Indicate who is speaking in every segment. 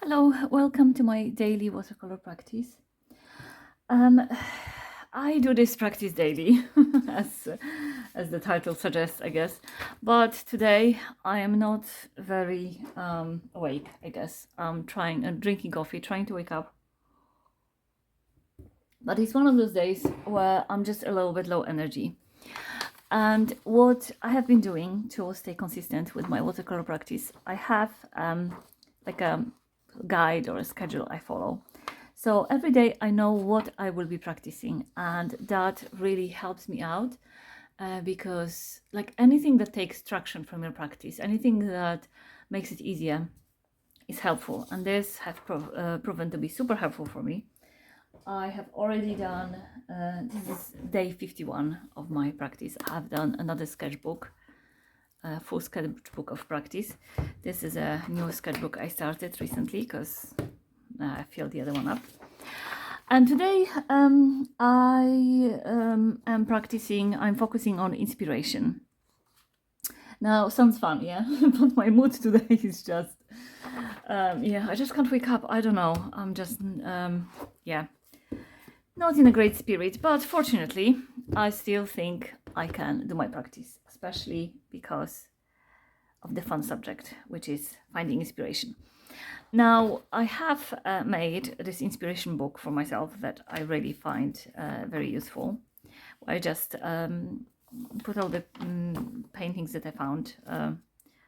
Speaker 1: Hello, welcome to my daily watercolor practice. Um, I do this practice daily, as the title suggests, I guess. But today I am not very awake, I guess. I'm drinking coffee, trying to wake up. But it's one of those days where I'm just a little bit low energy. And what I have been doing to stay consistent with my watercolor practice, I have like a guide or a schedule I follow. So every day I know what I will be practicing, and that really helps me out because, like, anything that takes traction from your practice, anything that makes it easier is helpful, and this has proven to be super helpful for me. I have already done, this is day 51 of my practice. I have done another sketchbook, a full sketchbook of practice. This is a new sketchbook I started recently because I filled the other one up. And today I am practicing, I'm focusing on inspiration. Now, sounds fun, yeah? But my mood today is just, yeah, I just can't wake up. I don't know. I'm just, yeah, not in a great spirit, but fortunately, I still think I can do my practice, especially because of the fun subject, which is finding inspiration. Now, I have made this inspiration book for myself that I really find very useful. I just put all the paintings that I found,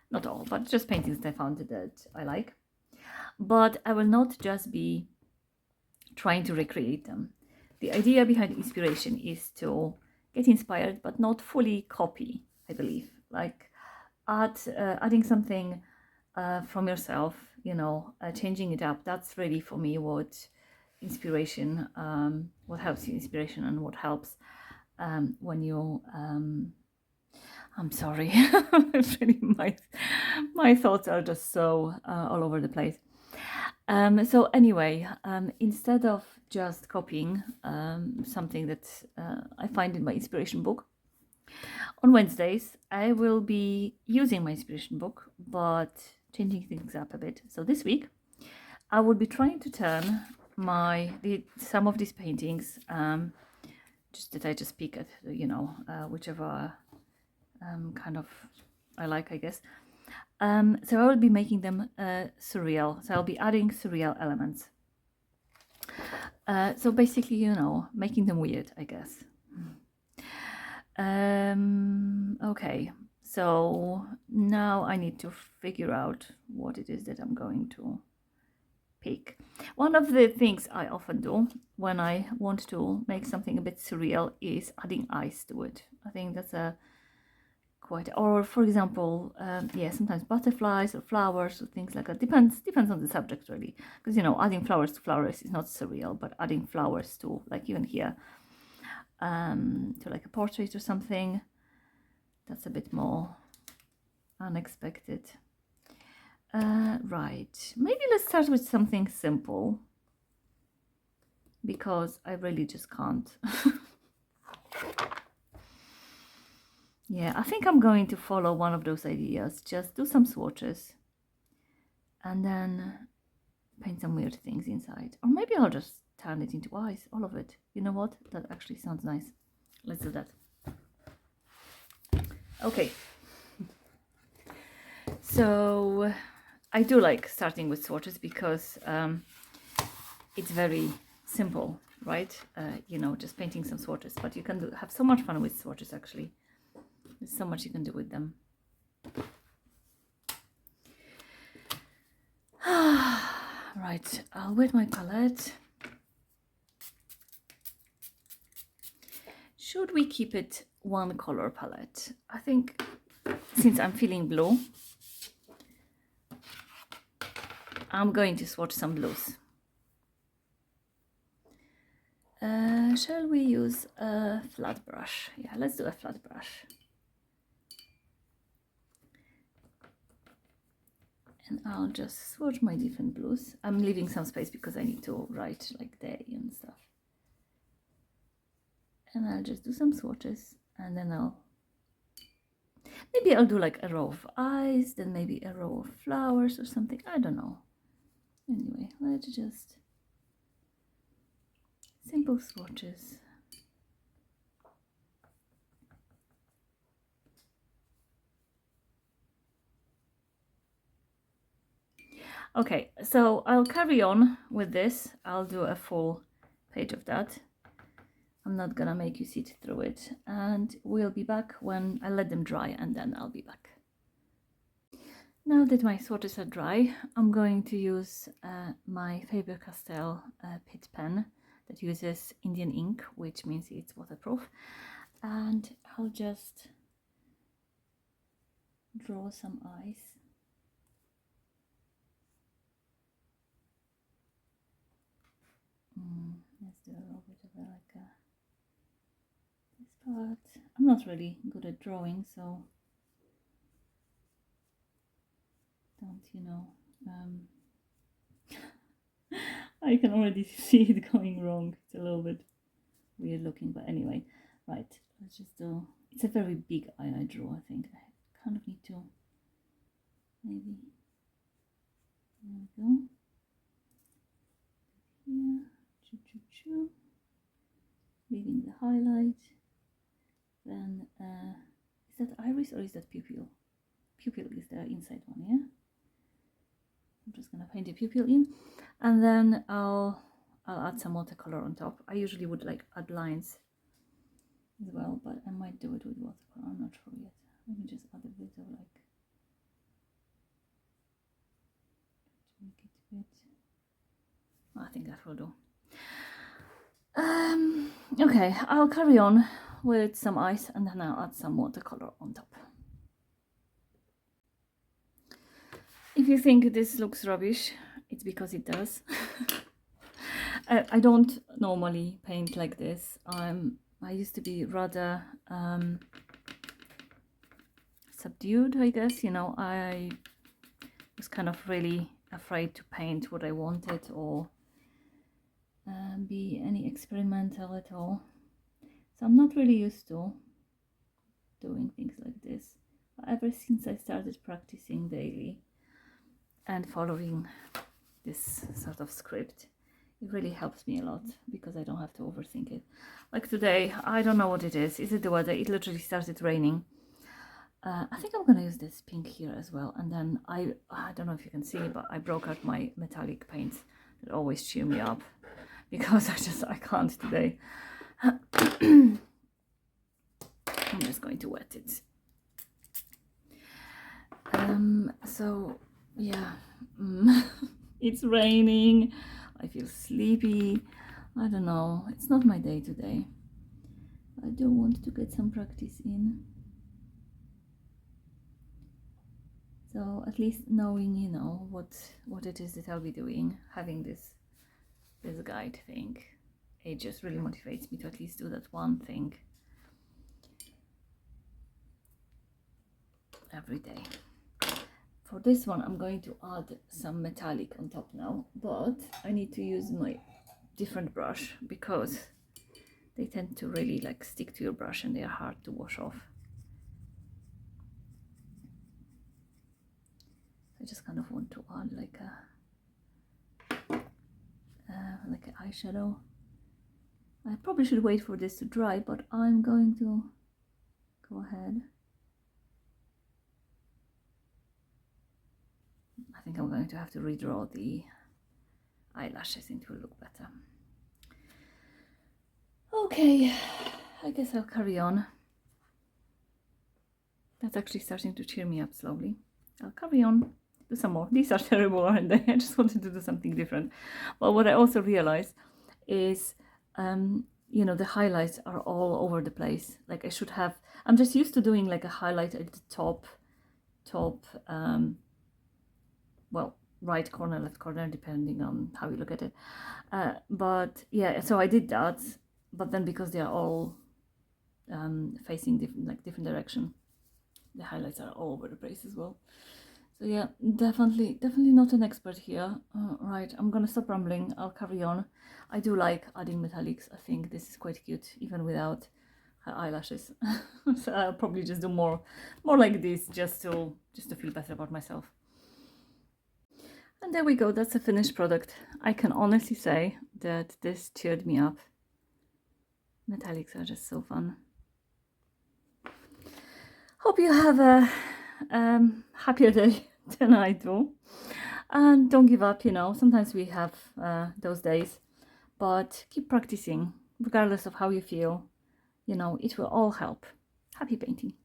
Speaker 1: not all, but just paintings that I found that I like. But I will not just be trying to recreate them. The idea behind inspiration is to get inspired, but not fully copy, I believe. Like adding something from yourself, changing it up. That's really for me what inspiration, what helps you inspiration, and what helps when you. I'm sorry, really, my thoughts are just so all over the place. So anyway, instead of just copying something that I find in my inspiration book, on Wednesdays I will be using my inspiration book, but changing things up a bit. So this week I will be trying to turn some of these paintings, just that I just pick at, whichever kind of I like, I guess. So I will be making them surreal. So I'll be adding surreal elements. So basically, making them weird, I guess. Okay, so now I need to figure out what it is that I'm going to pick. One of the things I often do when I want to make something a bit surreal is adding eyes to it. I think that's or for example, sometimes butterflies or flowers or things like that. Depends on the subject, really, because adding flowers to flowers is not surreal, but adding flowers to, like, even here, to like a portrait or something, that's a bit more unexpected. Right, maybe let's start with something simple, because I really just can't. Yeah, I think I'm going to follow one of those ideas. Just do some swatches and then paint some weird things inside. Or maybe I'll just turn it into eyes, all of it. You know what? That actually sounds nice. Let's do that. Okay. So I do like starting with swatches because it's very simple, right? Just painting some swatches. But you can have so much fun with swatches, actually. There's so much you can do with them. Right, I'll wet my palette. Should we keep it one color palette? I think, since I'm feeling blue, I'm going to swatch some blues. Shall we use a flat brush? Yeah, let's do a flat brush. And I'll just swatch my different blues. I'm leaving some space because I need to write like day and stuff. And I'll just do some swatches, and then maybe I'll do like a row of eyes, then maybe a row of flowers or something. I don't know. Anyway, let's just simple swatches. Okay, so I'll carry on with this. I'll do a full page of that. I'm not gonna make you sit through it, and we'll be back when I let them dry, and then I'll be back. Now that my swatches are dry, I'm going to use my Faber-Castell Pitt pen that uses Indian ink, which means it's waterproof, and I'll just draw some eyes. Let's do a little bit of this part. I'm not really good at drawing, so don't, I can already see it going wrong. It's a little bit weird looking, but anyway, right, let's just do, it's a very big eye I draw, I think. I kind of need to, maybe, there we go. Here, choo choo choo, leaving the highlight. Then, is that iris or is that pupil? Pupil is the inside one, yeah? I'm just gonna paint the pupil in, and then I'll add some watercolor on top. I usually would like add lines as well, but I might do it with watercolor. I'm not sure yet. Let me just add a bit of like, to make it a bit. I think that will do. Okay, I'll carry on with some ice, and then I'll add some watercolor on top. If you think this looks rubbish, it's because it does. I don't normally paint like this. I used to be rather subdued, I guess. I was kind of really afraid to paint what I wanted or be any experimental at all. So I'm not really used to doing things like this. But ever since I started practicing daily and following this sort of script, it really helps me a lot because I don't have to overthink it. Like today, I don't know what it is. Is it the weather? It literally started raining. I think I'm gonna use this pink here as well. And then I don't know if you can see, but I broke out my metallic paints that always cheer me up because I can't today. I'm just going to wet it. So yeah, it's raining. I feel sleepy. I don't know. It's not my day today. I do want to get some practice in. So at least knowing, what it is that I'll be doing, having this guide thing, it just really motivates me to at least do that one thing every day. For this one, I'm going to add some metallic on top now, but I need to use my different brush because they tend to really like stick to your brush and they are hard to wash off. I just kind of want to add like an eyeshadow. I probably should wait for this to dry, but I'm going to go ahead. I think I'm going to have to redraw the eyelashes and it will look better. Okay, I guess I'll carry on. That's actually starting to cheer me up slowly. I'll carry on, do some more. These are terrible, aren't they? I just wanted to do something different. Well, what I also realized is, the highlights are all over the place. Like I should have, I'm just used to doing like a highlight at the top, right corner, left corner, depending on how you look at it. But yeah, so I did that, but then because they are all facing different direction, the highlights are all over the place as well. So yeah, definitely not an expert here. Right, I'm gonna stop rambling. I'll carry on. I do like adding metallics. I think this is quite cute, even without her eyelashes. So I'll probably just do more like this, just to feel better about myself. And there we go, that's a finished product. I can honestly say that this cheered me up. Metallics are just so fun. Hope you have a happier day than I do. And don't give up, you know, sometimes we have those days, but keep practicing, regardless of how you feel. You know, it will all help. Happy painting.